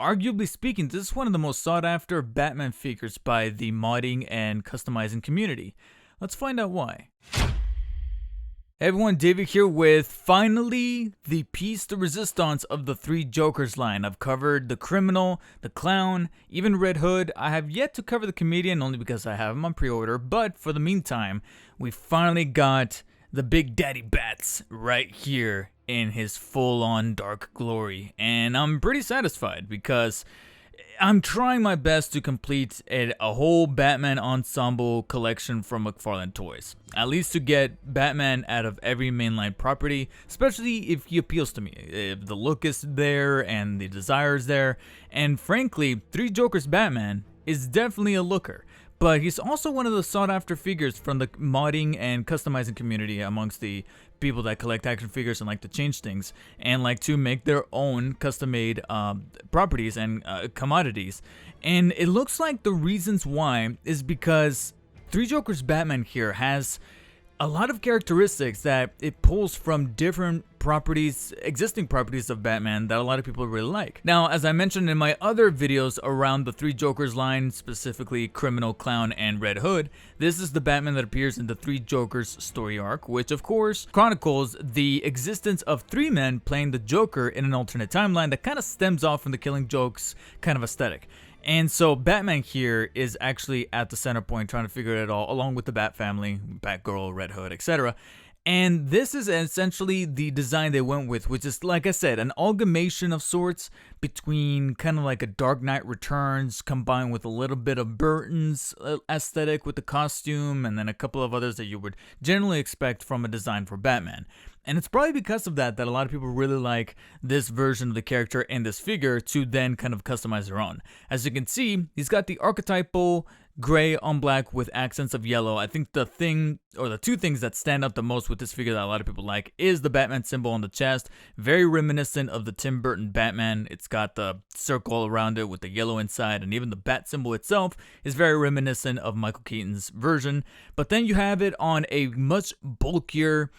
arguably speaking, this is one of the most sought after Batman figures by the modding and customizing community. Let's find out why. Hey everyone, David here with finally the piece de resistance of the three Jokers line. I've covered the Criminal, the Clown, even Red Hood. I have yet to cover the Comedian only because I have him on pre-order, but for the meantime, we finally got the Big Daddy Bats right here in his full-on dark glory, and I'm pretty satisfied because I'm trying my best to complete a whole Batman ensemble collection from McFarlane Toys. At least to get Batman out of every mainline property, especially if he appeals to me. If the look is there and the desire is there. And frankly, Three Jokers Batman is definitely a looker. But he's also one of the sought after figures from the modding and customizing community amongst the people that collect action figures and like to change things and like to make their own custom made properties and commodities. And it looks like the reasons why is because Three Jokers Batman here has a lot of characteristics that it pulls from different properties, existing properties of Batman that a lot of people really like. Now, as I mentioned in my other videos around the Three Jokers line, specifically Criminal, Clown, and Red Hood, this is the Batman that appears in the Three Jokers story arc, which of course chronicles the existence of three men playing the Joker in an alternate timeline that kind of stems off from the Killing Jokes kind of aesthetic. And so Batman here is actually at the center point trying to figure it all, along with the Bat family, Batgirl, Red Hood, etc. And this is essentially the design they went with, which is, like I said, an amalgamation of sorts between kind of like a Dark Knight Returns combined with a little bit of Burton's aesthetic with the costume and then a couple of others that you would generally expect from a design for Batman. And it's probably because of that that a lot of people really like this version of the character and this figure to then kind of customize their own. As you can see, he's got the archetypal gray on black with accents of yellow. I think the thing, or the two things that stand out the most with this figure that a lot of people like is the Batman symbol on the chest. Very reminiscent of the Tim Burton Batman. It's got the circle around it with the yellow inside, and even the bat symbol itself is very reminiscent of Michael Keaton's version. But then you have it on a much bulkier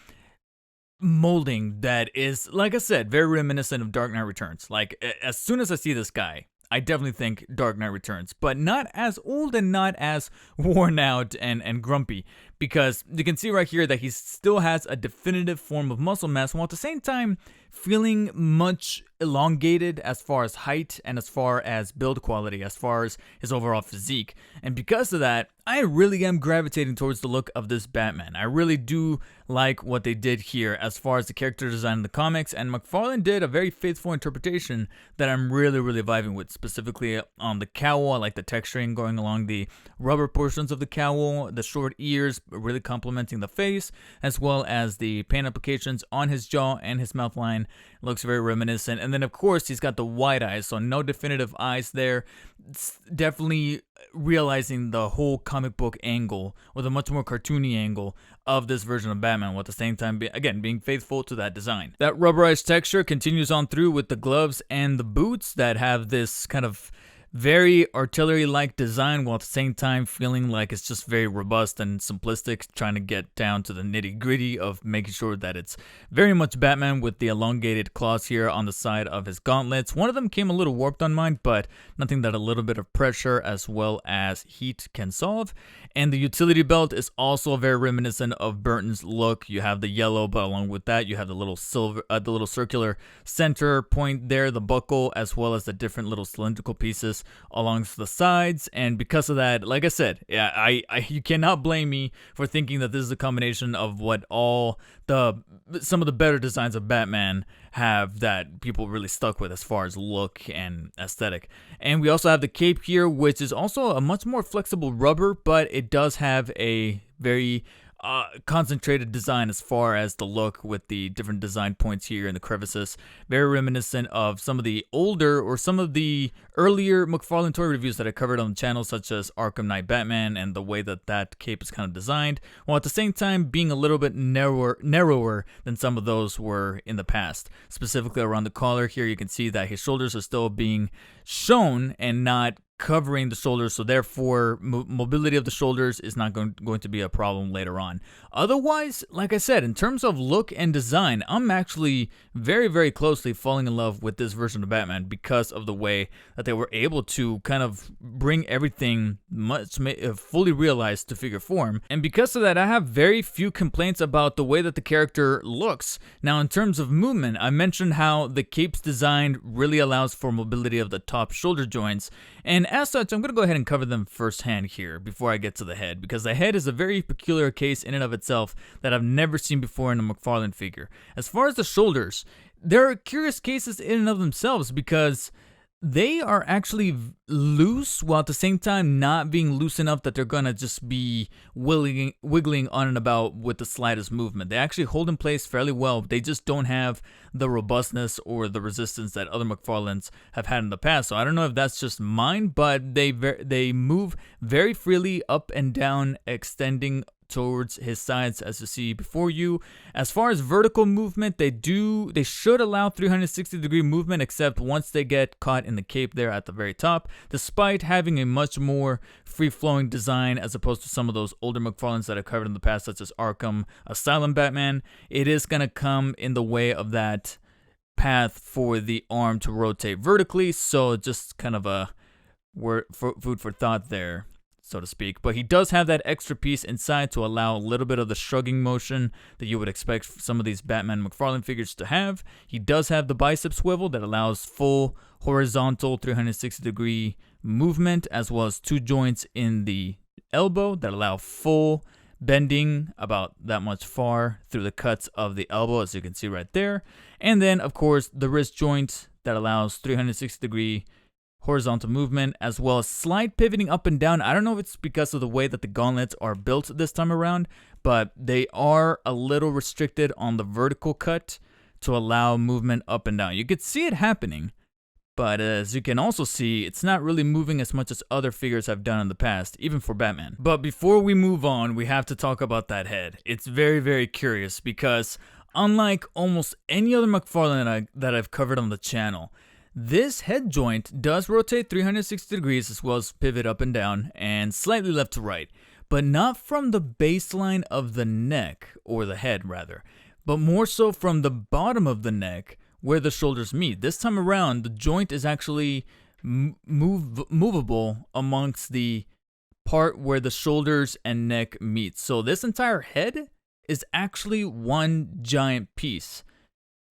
molding that is, like I said, very reminiscent of Dark Knight Returns. Like, as soon as I see this guy, I definitely think Dark Knight Returns, but not as old and not as worn out and grumpy, because you can see right here that he still has a definitive form of muscle mass, while at the same time feeling much elongated as far as height and as far as build quality, as far as his overall physique. And because of that, I really am gravitating towards the look of this Batman. I really do like what they did here as far as the character design in the comics, and McFarlane did a very faithful interpretation that I'm really vibing with, specifically on the cowl. I like the texturing going along the rubber portions of the cowl, the short ears really complementing the face, as well as the paint applications on his jaw and his mouth line. Looks very reminiscent. And then of course he's got the wide eyes, so no definitive eyes there. It's definitely realizing the whole comic book angle, or the much more cartoony angle of this version of Batman, while at the same time again being faithful to that design. That rubberized texture continues on through with the gloves and the boots that have this kind of very artillery-like design, while at the same time feeling like it's just very robust and simplistic, trying to get down to the nitty-gritty of making sure that it's very much Batman with the elongated claws here on the side of his gauntlets. One of them came a little warped on mine, but nothing that a little bit of pressure as well as heat can solve. And the utility belt is also very reminiscent of Burton's look. You have the yellow, but along with that, you have the little silver, the little circular center point there, the buckle, as well as the different little cylindrical pieces along the sides. And because of that, like I said, yeah, you cannot blame me for thinking that this is a combination of what some of the better designs of Batman have that people really stuck with as far as look and aesthetic. And we also have the cape here, which is also a much more flexible rubber, but it does have a very concentrated design as far as the look, with the different design points here in the crevices. Very reminiscent of some of the older or some of the earlier McFarlane toy reviews that I covered on the channel, such as Arkham Knight Batman, and the way that that cape is kind of designed, while at the same time being a little bit narrower than some of those were in the past. Specifically around the collar here, you can see that his shoulders are still being shown and not covering the shoulders, so therefore mobility of the shoulders is not going to be a problem later on. Otherwise, like I said, in terms of look and design, I'm actually very, very closely falling in love with this version of Batman because of the way that they were able to kind of bring everything fully realized to figure form. And because of that, I have very few complaints about the way that the character looks. Now, in terms of movement, I mentioned how the cape's design really allows for mobility of the top shoulder joints, and as such, I'm going to go ahead and cover them firsthand here before I get to the head, because the head is a very peculiar case in and of itself that I've never seen before in a McFarlane figure. As far as the shoulders, they're curious cases in and of themselves because they are actually loose while at the same time not being loose enough that they're gonna just be wiggling on and about with the slightest movement. They actually hold in place fairly well. They just don't have the robustness or the resistance that other McFarlanes have had in the past. So I don't know if that's just mine, but they move very freely up and down, extending towards his sides, as you see before you. As far as vertical movement, they should allow 360-degree movement, except once they get caught in the cape there at the very top, despite having a much more free-flowing design as opposed to some of those older McFarlanes that I've covered in the past, such as Arkham Asylum Batman. It is going to come in the way of that path for the arm to rotate vertically, so just kind of a food for thought there, so to speak. But he does have that extra piece inside to allow a little bit of the shrugging motion that you would expect some of these Batman McFarlane figures to have. He does have the bicep swivel that allows full horizontal 360-degree movement, as well as two joints in the elbow that allow full bending about that much far through the cuts of the elbow, as you can see right there. And then, of course, the wrist joint that allows 360-degree horizontal movement, as well as slight pivoting up and down. I don't know if it's because of the way that the gauntlets are built this time around, but they are a little restricted on the vertical cut to allow movement up and down. You could see it happening, but as you can also see, it's not really moving as much as other figures have done in the past, even for Batman. But before we move on, we have to talk about that head. It's very, very curious because unlike almost any other McFarlane that I've covered on the channel, this head joint does rotate 360 degrees as well as pivot up and down and slightly left to right, but not from the baseline of the neck, or the head rather, but more so from the bottom of the neck where the shoulders meet. This time around, the joint is actually movable amongst the part where the shoulders and neck meet. So this entire head is actually one giant piece,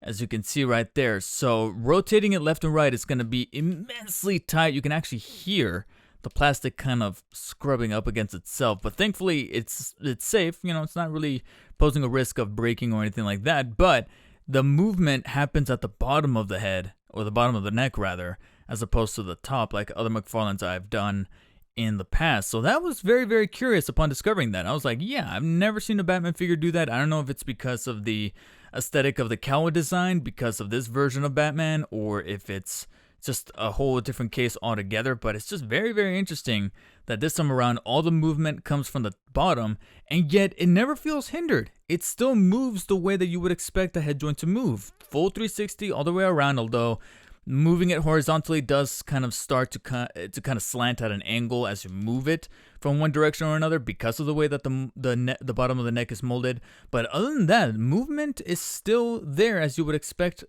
as you can see right there. So rotating it left and right is going to be immensely tight. You can actually hear the plastic kind of scrubbing up against itself, but thankfully it's safe. You know, it's not really posing a risk of breaking or anything like that, but the movement happens at the bottom of the head, or the bottom of the neck rather, as opposed to the top like other McFarlanes I've done in the past. So that was very, very curious upon discovering that. I was like, yeah, I've never seen a Batman figure do that. I don't know if it's because of the aesthetic of the cowl design, because of this version of Batman, or if it's just a whole different case altogether, but it's just very, very interesting that this time around all the movement comes from the bottom, and yet it never feels hindered. It still moves the way that you would expect a head joint to move, full 360 all the way around, although moving it horizontally does kind of start to kind of slant at an angle as you move it from one direction or another because of the way that the bottom of the neck is molded. But other than that, movement is still there as you would expect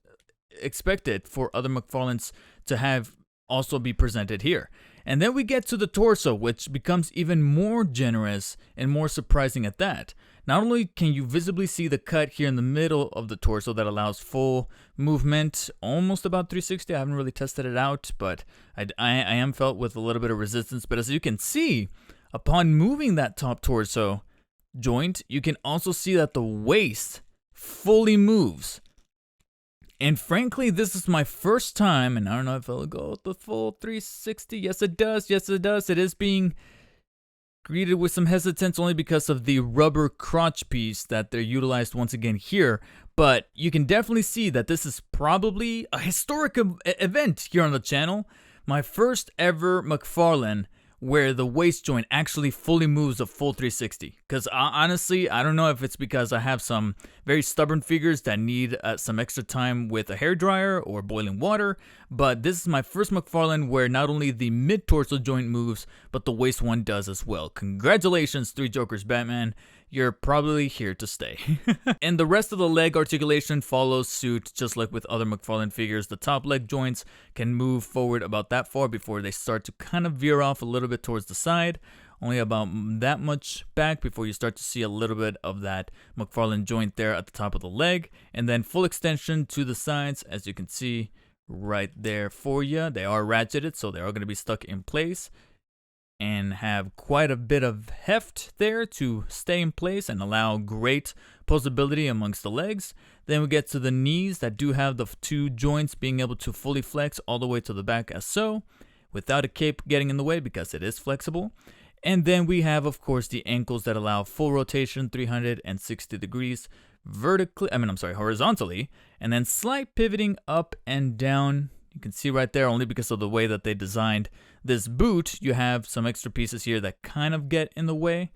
it for other McFarlanes to have also be presented here. And then we get to the torso, which becomes even more generous and more surprising at that. Not only can you visibly see the cut here in the middle of the torso that allows full movement, almost about 360. I haven't really tested it out, but I am felt with a little bit of resistance. But as you can see, upon moving that top torso joint, you can also see that the waist fully moves. And frankly, this is my first time, and I don't know if it'll go the full 360. Yes, it does. Yes, it does. It is being greeted with some hesitance only because of the rubber crotch piece that they're utilized once again here. But you can definitely see that this is probably a historic event here on the channel. My first ever McFarlane where the waist joint actually fully moves a full 360. Because honestly, I don't know if it's because I have some very stubborn figures that need some extra time with a hairdryer or boiling water, but this is my first McFarlane where not only the mid-torso joint moves, but the waist one does as well. Congratulations, Three Jokers Batman. You're probably here to stay. And the rest of the leg articulation follows suit, just like with other McFarlane figures. The top leg joints can move forward about that far before they start to kind of veer off a little bit towards the side. Only about that much back before you start to see a little bit of that McFarlane joint there at the top of the leg. And then full extension to the sides, as you can see right there for you. They are ratcheted, so they are going to be stuck in place and have quite a bit of heft there to stay in place and allow great posability amongst the legs. Then we get to the knees that do have the two joints being able to fully flex all the way to the back as so, without a cape getting in the way because it is flexible. And then we have, of course, the ankles that allow full rotation 360 degrees horizontally, and then slight pivoting up and down. You can see right there, only because of the way that they designed this boot, you have some extra pieces here that kind of get in the way,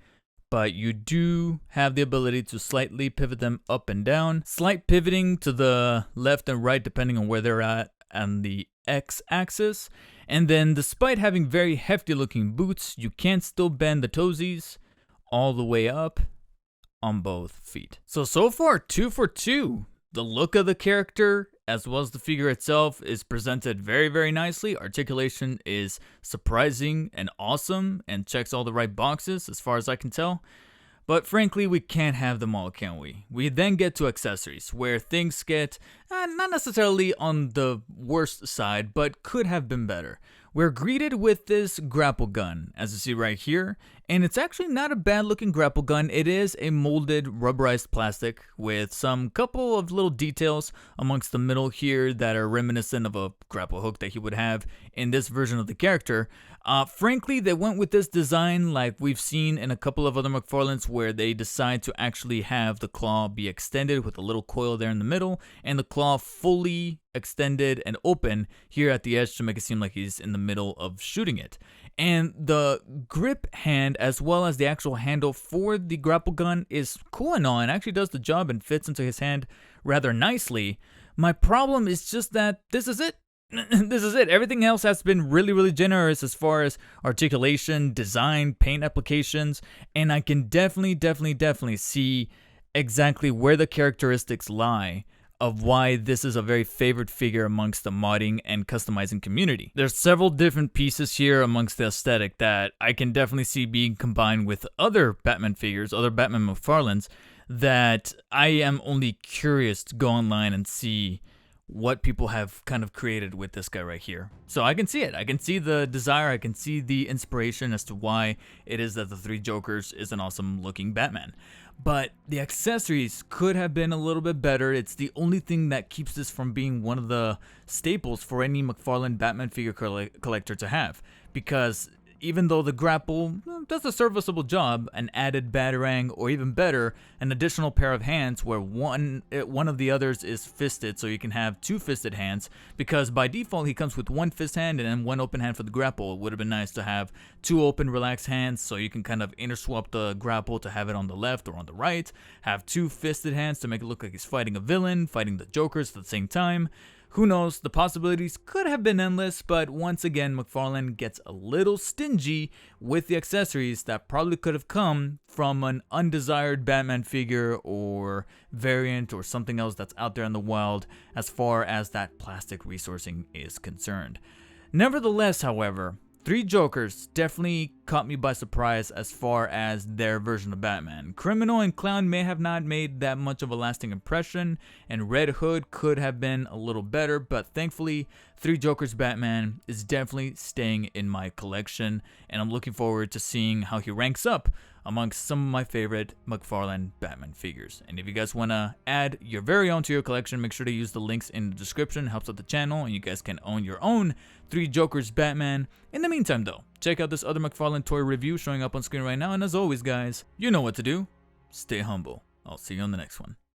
but you do have the ability to slightly pivot them up and down. Slight pivoting to the left and right depending on where they're at on the x-axis. And then despite having very hefty looking boots, you can still bend the toesies all the way up on both feet. So far, 2 for 2. The look of the character as well as the figure itself is presented very, very nicely. Articulation is surprising and awesome and checks all the right boxes as far as I can tell. But frankly, we can't have them all, can we? We then get to accessories, where things get not necessarily on the worst side, but could have been better. We're greeted with this grapple gun, as you see right here, and it's actually not a bad looking grapple gun. It is a molded rubberized plastic with some couple of little details amongst the middle here that are reminiscent of a grapple hook that he would have in this version of the character. Frankly, they went with this design like we've seen in a couple of other McFarlanes where they decide to actually have the claw be extended with a little coil there in the middle and the claw fully extended and open here at the edge to make it seem like he's in the middle of shooting it. And the grip hand as well as the actual handle for the grapple gun is cool and all and actually does the job and fits into his hand rather nicely. My problem is just that this is it. This is it. Everything else has been really, really generous as far as articulation, design, paint applications, and I can definitely see exactly where the characteristics lie of why this is a very favored figure amongst the modding and customizing community. There's several different pieces here amongst the aesthetic that I can definitely see being combined with other Batman figures, other Batman McFarlanes, that I am only curious to go online and see what people have kind of created with this guy right here. So I can see it. I can see the desire. I can see the inspiration as to why it is that the Three Jokers is an awesome looking Batman. But the accessories could have been a little bit better. It's the only thing that keeps this from being one of the staples for any McFarlane Batman figure collector to have. Because even though the grapple does a serviceable job, an added batarang, or even better, an additional pair of hands where one of the others is fisted, so you can have two fisted hands, because by default he comes with one fist hand and then one open hand for the grapple. It would have been nice to have two open relaxed hands so you can kind of interswap the grapple to have it on the left or on the right, have two fisted hands to make it look like he's fighting a villain, fighting the Jokers at the same time. Who knows, the possibilities could have been endless, but once again, McFarlane gets a little stingy with the accessories that probably could have come from an undesired Batman figure or variant or something else that's out there in the wild as far as that plastic resourcing is concerned. Nevertheless, however, Three Jokers definitely caught me by surprise as far as their version of Batman. Criminal and Clown may have not made that much of a lasting impression, and Red Hood could have been a little better, but thankfully, Three Jokers Batman is definitely staying in my collection, and I'm looking forward to seeing how he ranks up amongst some of my favorite McFarlane Batman figures. And if you guys want to add your very own to your collection, make sure to use the links in the description. It helps out the channel, and you guys can own your own Three Jokers Batman. In the meantime though, check out this other McFarlane toy review showing up on screen right now, and as always guys, you know what to do. Stay humble. I'll see you on the next one.